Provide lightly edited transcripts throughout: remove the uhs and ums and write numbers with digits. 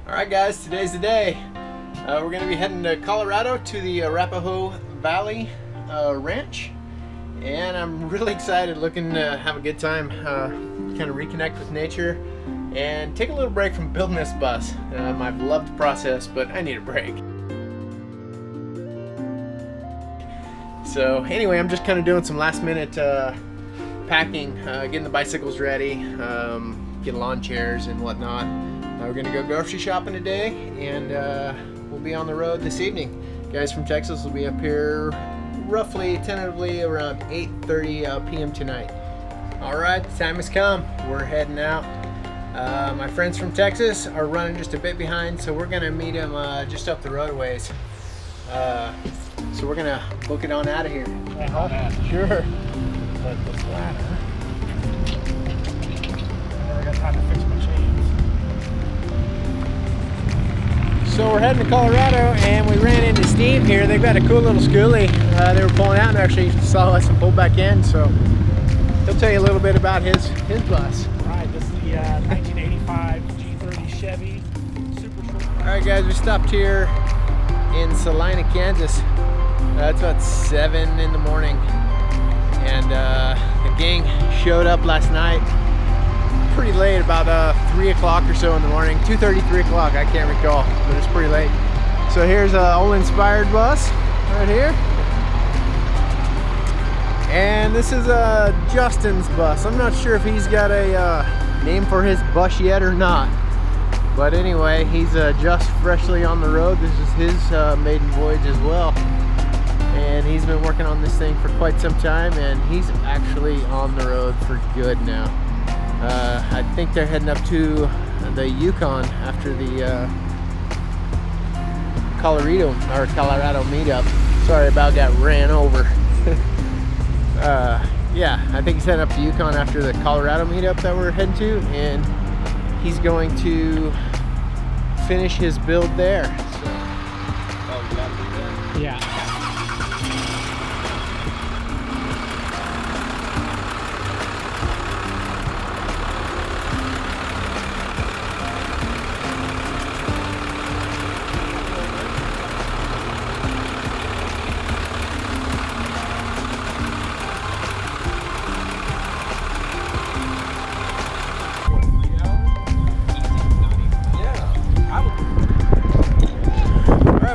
Alright guys, today's the day. We're going to be heading to Colorado to the Arapahoe Valley Ranch. And I'm really excited, looking to have a good time, kind of reconnect with nature and take a little break from building this bus. I've loved the process, but I need a break. So anyway, I'm just kind of doing some last minute packing, getting the bicycles ready, getting lawn chairs and whatnot. We're gonna go grocery shopping today, and we'll be on the road this evening. Guys from Texas will be up here roughly, tentatively around 8:30 p.m. tonight. All right, the time has come. We're heading out. My friends from Texas are running just a bit behind, so we're gonna meet them just up the road a ways. So we're gonna book it on out of here. Sure. But this ladder, I never got time to fix my chains. So we're heading to Colorado, and we ran into Steve here. They've got a cool little Skoolie. They were pulling out and actually saw us and pulled back in. So he'll tell you a little bit about his bus. Right, this is the 1985 G30 Chevy Super Short. All right, guys, we stopped here in Salina, Kansas. It's about 7 in the morning, and the gang showed up last night pretty late, about 3 o'clock or so in the morning. 2:30, 3 o'clock, I can't recall, but it's pretty late. So here's an old inspired bus right here, and this is Justin's bus. I'm not sure if he's got a name for his bus yet or not, but anyway, he's just freshly on the road. This is his maiden voyage as well, and he's been working on this thing for quite some time, and he's actually on the road for good now. I think they're heading up to the Yukon after the Colorado Meetup. Sorry about got ran over. Yeah, I think he's heading up to Yukon after the Colorado Meetup that we're heading to, and he's going to finish his build there. So, oh, you gotta do that? Yeah.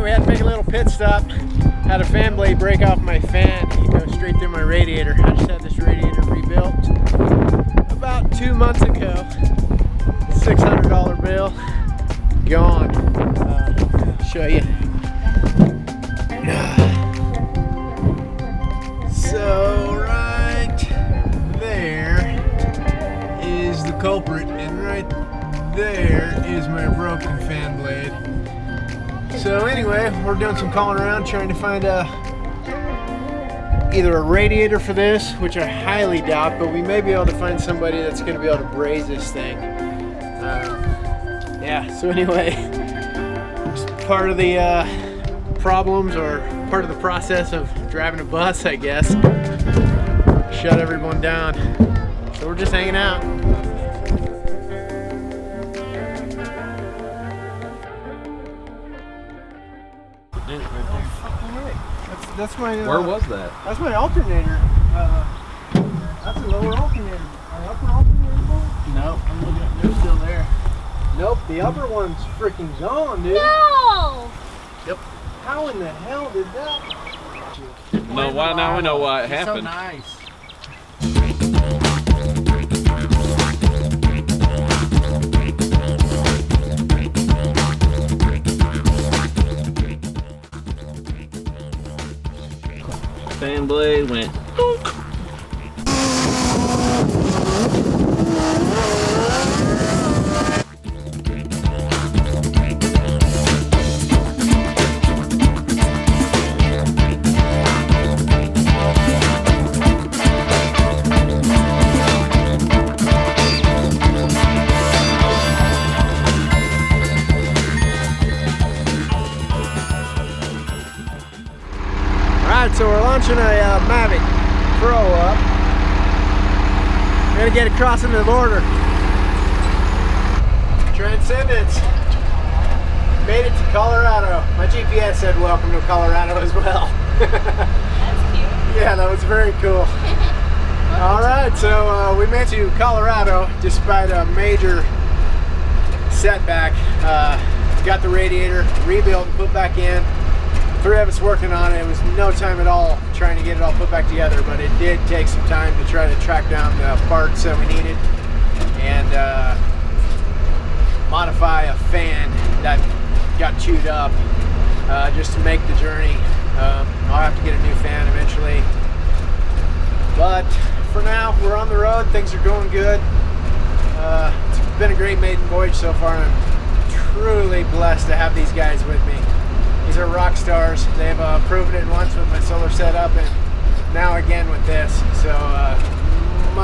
We had to make a little pit stop. Had a fan blade break off my fan. It goes straight through my radiator. I just had this radiator rebuilt about 2 months ago. $600 bill. Gone. Show you. So right there is the culprit, and right there is my broken fan blade. So anyway, we're doing some calling around, trying to find either a radiator for this, which I highly doubt, but we may be able to find somebody that's going to be able to braze this thing. Yeah, so anyway, just part of the problems, or part of the process of driving a bus, I guess. Shut everyone down. So we're just hanging out. That's my. Where was that? That's my alternator. That's a lower alternator. Our upper alternator bolt? No, I'm looking at. They're still there. Nope, the upper one's freaking gone, dude. No! Yep. How in the hell did that? No, why now we know why it happened. So nice. Fan blade went. Alright, so we're launching a Mavic Pro up. We're gonna get across into the border. Transcendence. Made it to Colorado. My GPS said welcome to Colorado as well. That's cute. Yeah, that was very cool. All right, so we made it to Colorado despite a major setback. Got the radiator rebuilt and put back in. 3 of us working on it. It was no time at all trying to get it all put back together, but it did take some time to try to track down the parts that we needed and modify a fan that got chewed up just to make the journey. I'll have to get a new fan eventually, but for now we're on the road. Things are going good. It's been a great maiden voyage so far, and I'm truly blessed to have these guys with me. These are rock stars. They've proven it once with my solar setup, and now again with this. So I'm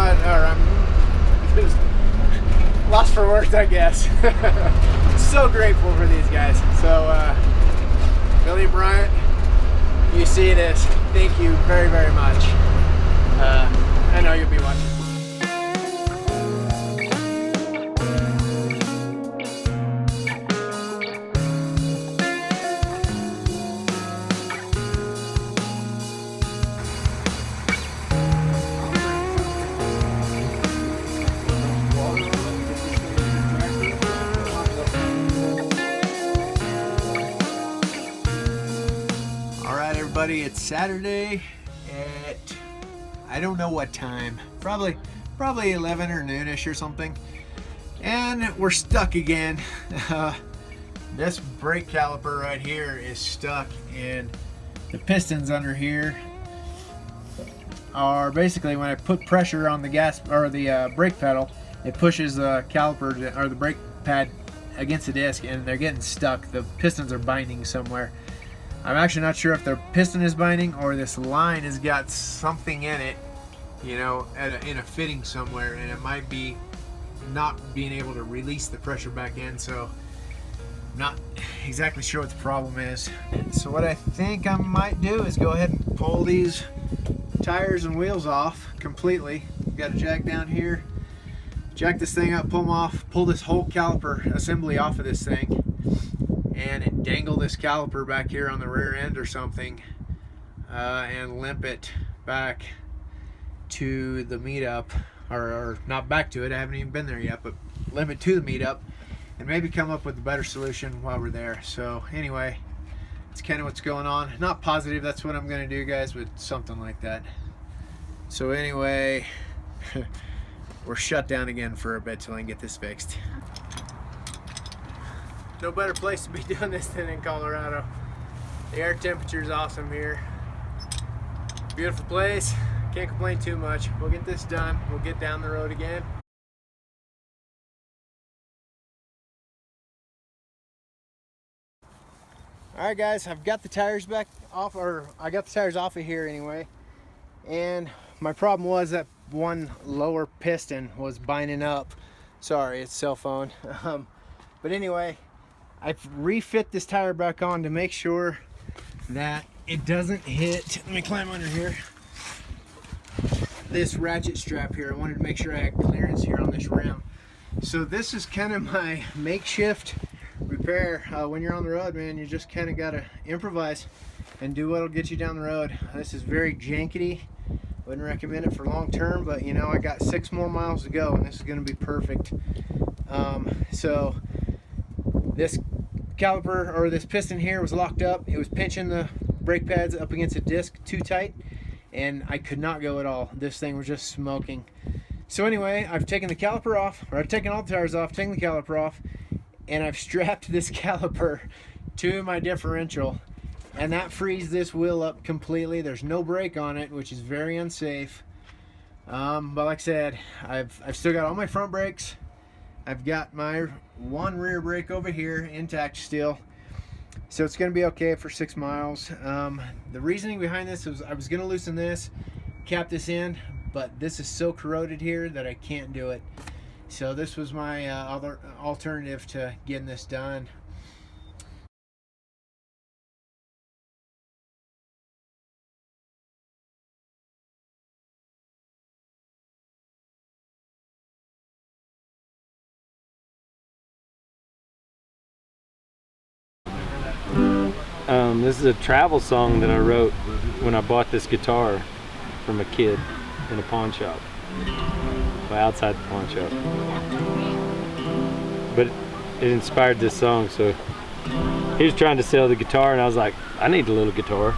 lost for words, I guess. So grateful for these guys. So Billy Bryant, if you see this, thank you very, very much. I know you'll be watching. It's Saturday at I don't know what time, probably 11 or noonish or something, and we're stuck again. This brake caliper right here is stuck, and the pistons under here are basically, when I put pressure on the gas or the brake pedal, it pushes the caliper or the brake pad against the disc, and they're getting stuck. The pistons are binding somewhere. I'm actually not sure if the piston is binding or this line has got something in it, you know, in a fitting somewhere, and it might be not being able to release the pressure back in. So I'm not exactly sure what the problem is. So what I think I might do is go ahead and pull these tires and wheels off completely. Got a jack down here, jack this thing up, pull them off, pull this whole caliper assembly off of this thing, and dangle this caliper back here on the rear end or something, and limp it back to the Meetup, or not back to it, I haven't even been there yet, but limp it to the Meetup and maybe come up with a better solution while we're there. So anyway, it's kind of what's going on. Not positive that's what I'm going to do, guys, but something like that. So anyway, we're shut down again for a bit till I can get this fixed. No better place to be doing this than in Colorado. The air temperature is awesome here. Beautiful place. Can't complain too much. We'll get this done. We'll get down the road again. Alright guys, I've got the tires back off, or I got the tires off of here anyway. And my problem was that one lower piston was binding up. Sorry, it's cell phone. But anyway, I've refit this tire back on to make sure that it doesn't hit. Let me climb under here. This ratchet strap here. I wanted to make sure I had clearance here on this rim. So this is kind of my makeshift repair. When you're on the road, man, you just kind of got to improvise and do what'll get you down the road. This is very jankety. Wouldn't recommend it for long term, but you know, I got 6 more miles to go and this is going to be perfect. So this caliper, or this piston here, was locked up. It was pinching the brake pads up against the disc too tight, and I could not go at all. This thing was just smoking. So anyway, I've taken the caliper off, or I've taken all the tires off, taken the caliper off, and I've strapped this caliper to my differential, and that frees this wheel up completely. There's no brake on it, which is very unsafe. But like I said, I've still got all my front brakes. I've got my one rear brake over here intact still, so it's going to be okay for 6 miles. The reasoning behind this was I was going to loosen this, cap this in, but this is so corroded here that I can't do it. So this was my other alternative to getting this done. This is a travel song that I wrote when I bought this guitar from a kid in a pawn shop. Well, outside the pawn shop. But it inspired this song, so he was trying to sell the guitar and I was like, I need a little guitar.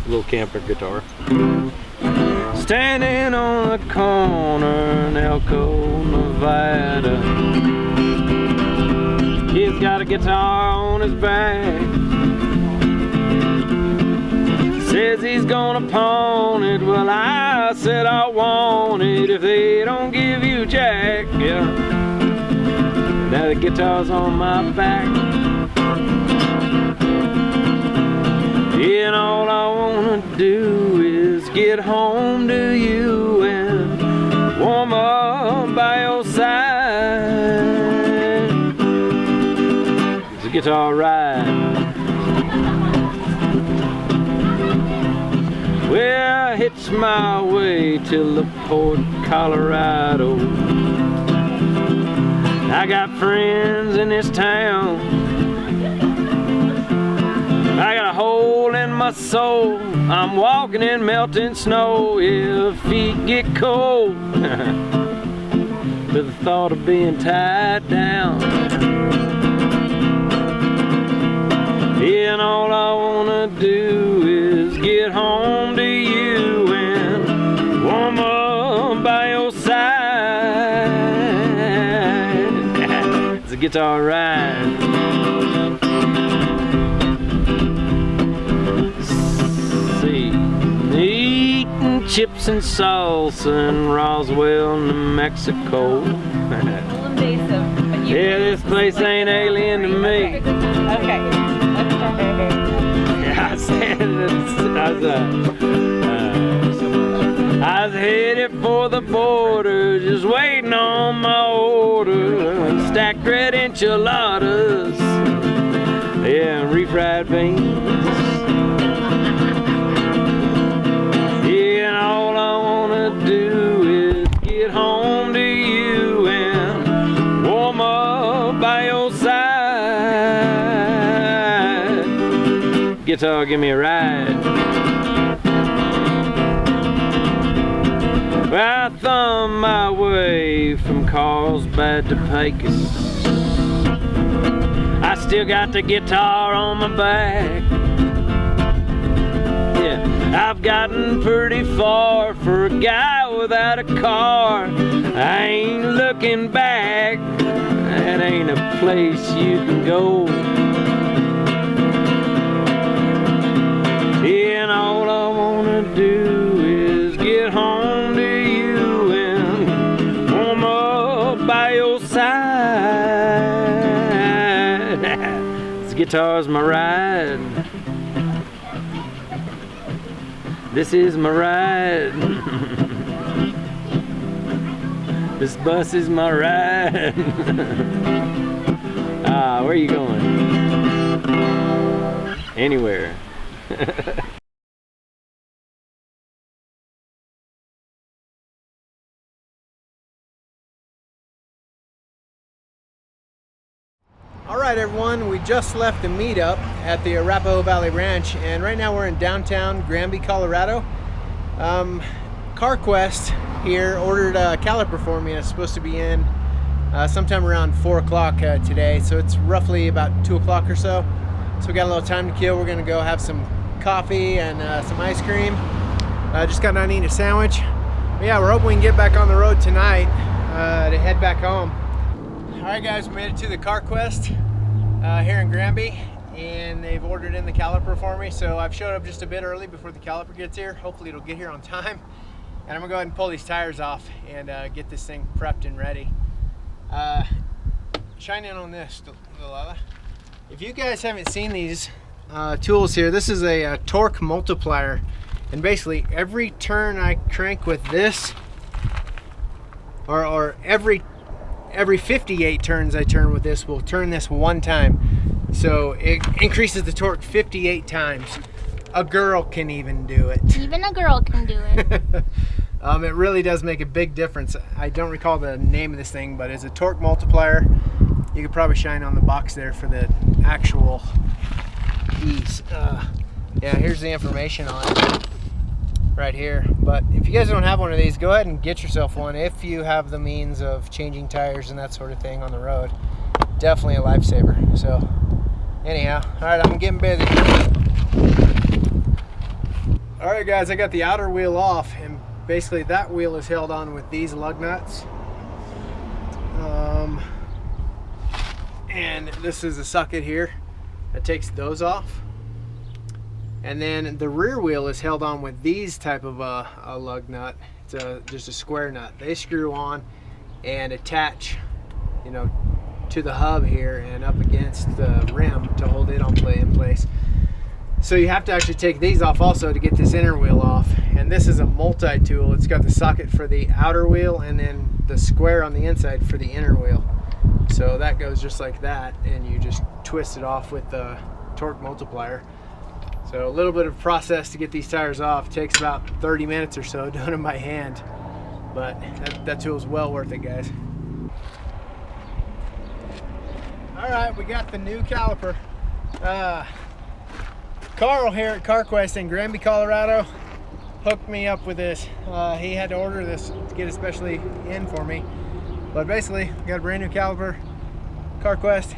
A little camper guitar. Standing on the corner in Elko, Nevada. He's got a guitar on his back. Says he's gonna pawn it. Well, I said I want it if they don't give you jack. Yeah. Now the guitar's on my back. And all I wanna do is get home to you and warm up by your side. It's a guitar ride. Well, I hitched my way till the port of Colorado. I got friends in this town. I got a hole in my soul. I'm walking in melting snow. If feet get cold to the thought of being tied down. And all I wanna do is get home to you and warm up by your side. It's a guitar ride. Eating chips and salsa in Roswell, New Mexico. A little invasive, but you Yeah, this place ain't alien to me. Okay. I said I was headed for the border, just waiting on my order. Stacked red enchiladas, yeah, and refried beans. Yeah, and all I wanna do is get home to you and warm up by your side. Guitar, give me a ride. Well, I thumb my way from Carlsbad to Pecos. I still got the guitar on my back. Yeah, I've gotten pretty far for a guy without a car. I ain't looking back. That ain't a place you can go. Yeah, and all I wanna do is get home to you and warm up by your side. This guitar's my ride. This is my ride. This bus is my ride. Where are you going? Anywhere. Alright everyone, we just left the meetup at the Arapahoe Valley Ranch, and right now we're in downtown Granby, Colorado. CarQuest here ordered a caliper for me, and it's supposed to be in sometime around 4 o'clock today, so it's roughly about 2 o'clock or so. So we got a little time to kill. We're gonna go have some coffee and some ice cream. Just got done eating a sandwich. But yeah, we're hoping we can get back on the road tonight to head back home. Alright guys, we made it to the CarQuest here in Granby, and they've ordered in the caliper for me, so I've showed up just a bit early before the caliper gets here. Hopefully it'll get here on time, and I'm gonna go ahead and pull these tires off and get this thing prepped and ready. Shine in on this, Delilah. If you guys haven't seen these tools here, this is a torque multiplier, and basically every turn I crank with this, or every 58 turns I turn with this will turn this one time. So it increases the torque 58 times. A girl can even do it. Even a girl can do it. It really does make a big difference. I don't recall the name of this thing, but it's a torque multiplier. You could probably shine on the box there for the actual piece. Yeah, here's the information on it right here. But if you guys don't have one of these, go ahead and get yourself one if you have the means of changing tires and that sort of thing on the road. Definitely a lifesaver. So anyhow, all right, I'm getting busy. All right, guys, I got the outer wheel off, and basically that wheel is held on with these lug nuts. And this is a socket here that takes those off. And then the rear wheel is held on with these type of a lug nut. It's just a square nut. They screw on and attach, you know, to the hub here and up against the rim to hold it in place. So you have to actually take these off also to get this inner wheel off. And this is a multi-tool. It's got the socket for the outer wheel and then the square on the inside for the inner wheel. So that goes just like that, and you just twist it off with the torque multiplier. So a little bit of process to get these tires off. Takes about 30 minutes or so doing them by hand, but that tool is well worth it, guys. All right, we got the new caliper. Carl here at CarQuest in Granby, Colorado hooked me up with this. He had to order this to get it specially in for me. But basically, got a brand new caliper. CarQuest,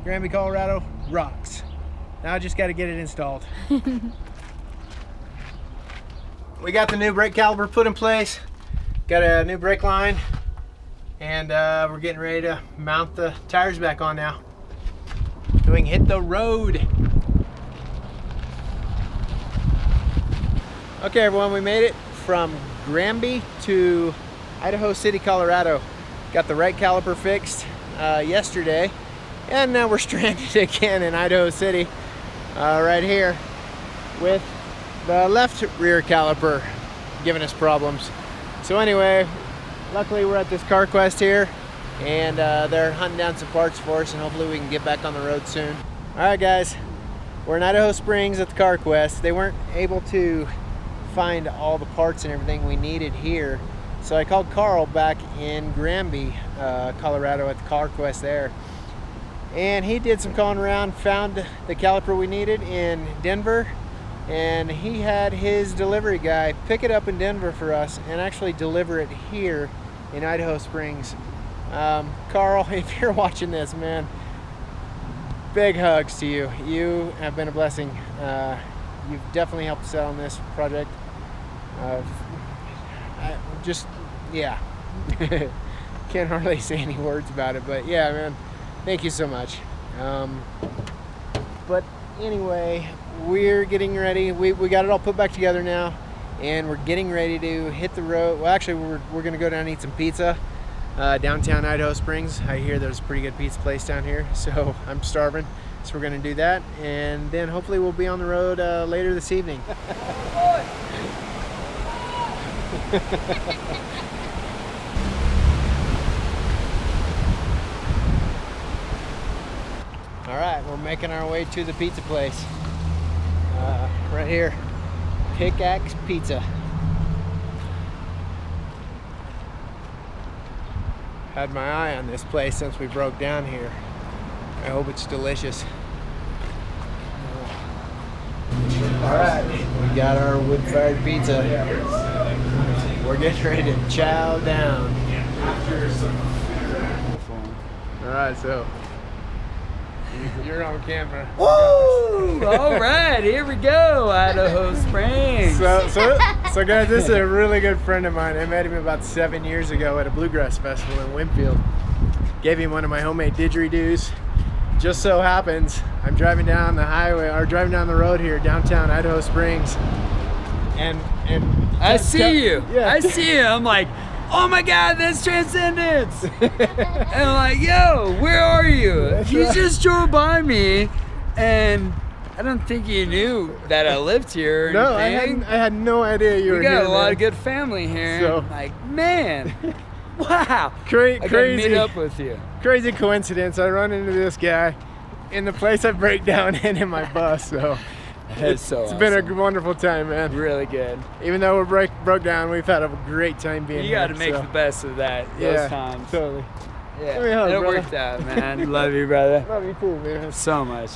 Granby, Colorado, rocks. Now I just got to get it installed. We got the new brake caliper put in place. Got a new brake line. And we're getting ready to mount the tires back on now. So we can hit the road. Okay, everyone, we made it from Granby to Idaho City, Colorado. Got the right caliper fixed yesterday, and now we're stranded again in Idaho City, right here, with the left rear caliper giving us problems. So anyway, luckily we're at this CarQuest here, and they're hunting down some parts for us, and hopefully we can get back on the road soon. All right, guys, we're in Idaho Springs at the CarQuest. They weren't able to find all the parts and everything we needed here. So I called Carl back in Granby, Colorado at the CarQuest there. And he did some calling around, found the caliper we needed in Denver, and he had his delivery guy pick it up in Denver for us and actually deliver it here in Idaho Springs. Carl, if you're watching this, man, big hugs to you. You have been a blessing. You've definitely helped us out on this project. Yeah, can't hardly say any words about it, but yeah, man, thank you so much. But anyway, we're getting ready. We got it all put back together now, and we're getting ready to hit the road. Well, actually, we're gonna go down and eat some pizza downtown Idaho Springs. I hear there's a pretty good pizza place down here, so I'm starving. So we're gonna do that, and then hopefully we'll be on the road later this evening. All right, we're making our way to the pizza place. Right here, Pickaxe Pizza. Had my eye on this place since we broke down here. I hope it's delicious. All right, we got our wood-fired pizza. We're getting ready to chow down. All right, so you're on camera. Woo! All right, here we go, Idaho Springs. So guys, this is a really good friend of mine. I met him about 7 years ago at a bluegrass festival in Winfield. Gave him one of my homemade didgeridoos. Just so happens I'm driving down the highway, or driving down the road here, downtown Idaho Springs, and I see you. Yeah. I see you. I'm like, oh my God, that's Transcendence. And I'm like, yo, where are you? You just drove by me, and I don't think you knew that I lived here. Or no, anything. I had no idea you were here. We got a lot man. of good family here. So. Like, man, wow. Crazy. I gotta meet up with you. Crazy coincidence. I run into this guy in the place I break down in my bus. So It's been a wonderful time, man. Really good. Even though we're broke down, we've had a great time being here. You got to make the best of that. Those times. Totally. Yeah, Give me a hug, it brother. worked out, man. Love you, brother. Love you too, man. So much.